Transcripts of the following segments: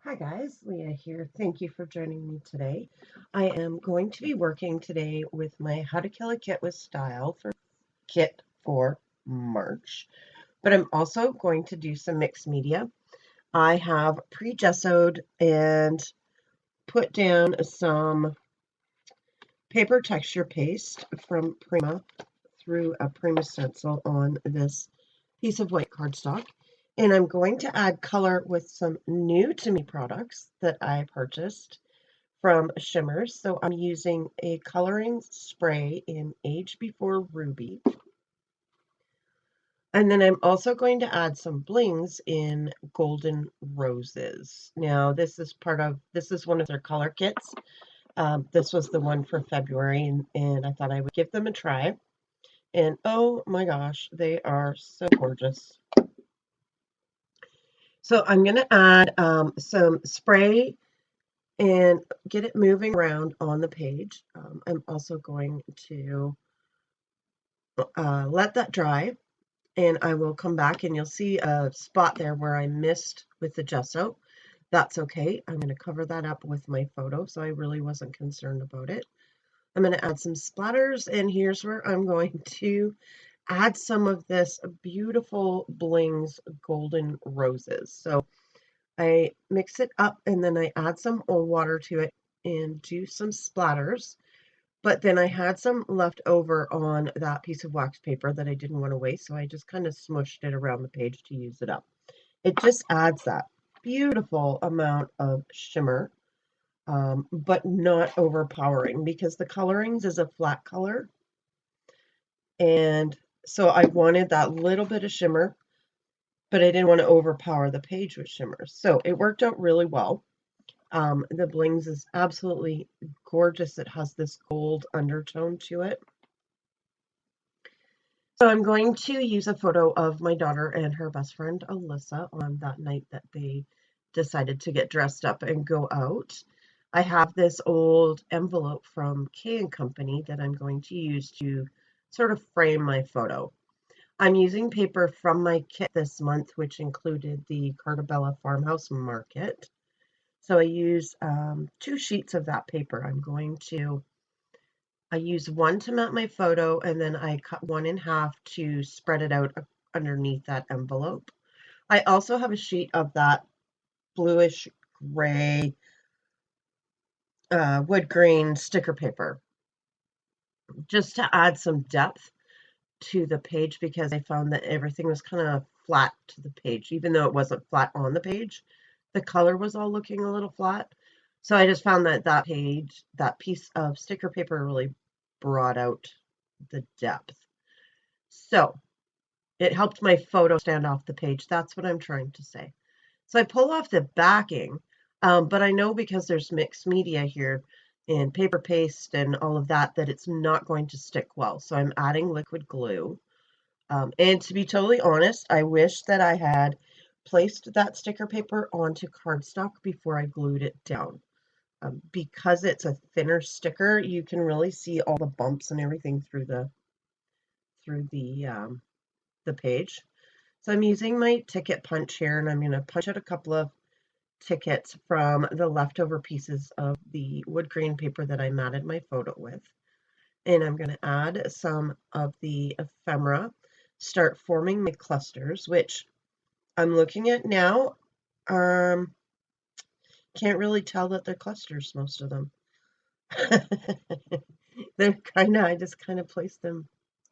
Hi guys, Leah here. Thank you for joining me today. I am going to be working today with my How to Kill a Kit with Style kit for March, but I'm also going to do some mixed media. I have pre-gessoed and put down some paper texture paste from Prima through a Prima stencil on this piece of white cardstock. And I'm going to add color with some new to me products that I purchased from Shimmers. So I'm using a coloring spray in Age Before Ruby. And then I'm also going to add some blings in Golden Roses. Now this is one of their color kits. This was the one for February, and I thought I would give them a try. And oh my gosh, they are so gorgeous. So I'm going to add some spray and get it moving around on the page. I'm also going to let that dry, and I will come back and you'll see a spot there where I missed with the gesso. That's okay. I'm going to cover that up with my photo, so I really wasn't concerned about it. I'm going to add some splatters, and here's where I'm going to add some of this beautiful Blings Golden Roses. So I mix it up and then I add some water to it and do some splatters. But then I had some left over on that piece of wax paper that I didn't want to waste, so I just kind of smushed it around the page to use it up. It just adds that beautiful amount of shimmer, but not overpowering, because the colorings is a flat color. And so I wanted that little bit of shimmer, but I didn't want to overpower the page with shimmer. So it worked out really well. The Blings is absolutely gorgeous. It has this gold undertone to it. So I'm going to use a photo of my daughter and her best friend Alyssa on that night that they decided to get dressed up and go out. I have this old envelope from K&Company that I'm going to use to sort of frame my photo. I'm using paper from my kit this month, which included the Cartabella Farmhouse Market. So I use 2 sheets of that paper. I use one to mount my photo, and then I cut one in half to spread it out underneath that envelope. I also have a sheet of that bluish gray wood grain sticker paper just to add some depth to the page, because I found that everything was kind of flat to the page, even though it wasn't flat on the page. The color was all looking a little flat. So I just found that that piece of sticker paper really brought out the depth. So it helped my photo stand off the page. That's what I'm trying to say. So I pull off the backing, but I know because there's mixed media here and paper paste and all of that, that it's not going to stick well. So I'm adding liquid glue. And to be totally honest, I wish that I had placed that sticker paper onto cardstock before I glued it down. Because it's a thinner sticker, you can really see all the bumps and everything through the page. So I'm using my ticket punch here, and I'm going to punch out a couple of tickets from the leftover pieces of the wood grain paper that I matted my photo with. And I'm going to add some of the ephemera, start forming my clusters, which I'm looking at now. Can't really tell that they're clusters, most of them. I just kind of placed them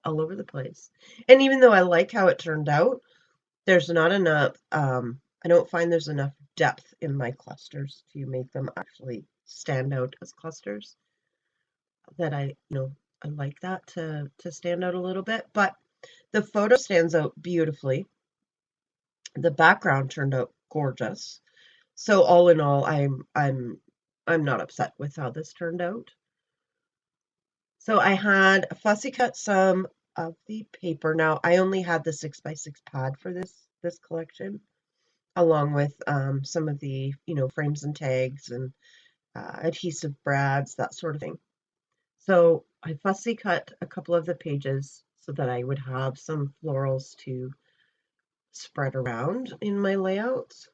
all over the place. And even though I like how it turned out, there's not enough, I don't find there's enough depth in my clusters to make them actually stand out as clusters. That I like that to stand out a little bit, but the photo stands out beautifully. The background turned out gorgeous. So all in all, I'm not upset with how this turned out. So I had fussy cut some of the paper. Now I only had the 6x6 pad for this collection, along with some of the frames and tags and adhesive brads, that sort of thing. So I fussy cut a couple of the pages so that I would have some florals to spread around in my layouts.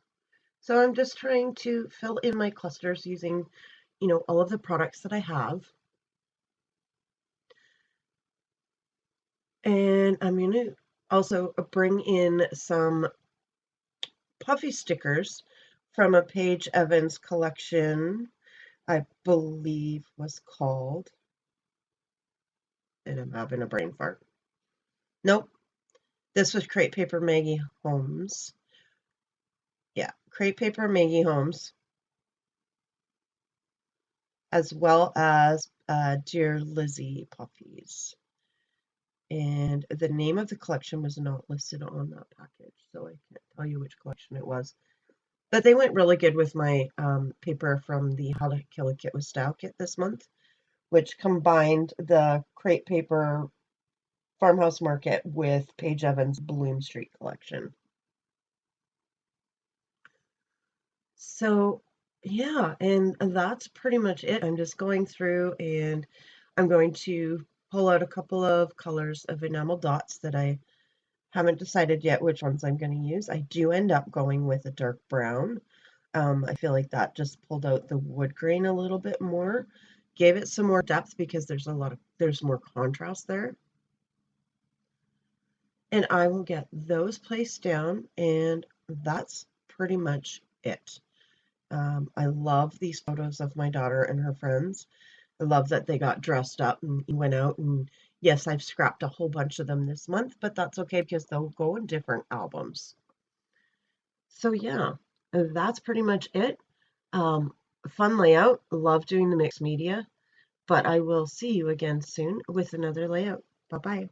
So I'm just trying to fill in my clusters using, all of the products that I have. And I'm going to also bring in some puffy stickers from a Paige Evans collection, I believe was called, and I'm having a brain fart. Nope, this was Crate Paper Maggie Holmes. Yeah, Crate Paper Maggie Holmes, as well as Dear Lizzie puffies. And the name of the collection was not listed on that package, so I can't tell you which collection it was. But they went really good with my paper from the How to Kill a Kit with Style kit this month, which combined the Crate Paper Farmhouse Market with Paige Evans' Bloom Street collection. So, yeah, and that's pretty much it. I'm just going through and I'm going to pull out a couple of colors of enamel dots that I haven't decided yet which ones I'm going to use. I do end up going with a dark brown. I feel like that just pulled out the wood grain a little bit more, gave it some more depth because there's more contrast there. And I will get those placed down, and that's pretty much it. I love these photos of my daughter and her friends. I love that they got dressed up and went out. And yes, I've scrapped a whole bunch of them this month, but that's okay because they'll go in different albums. So yeah, that's pretty much it. Fun layout. Love doing the mixed media, but I will see you again soon with another layout. Bye bye.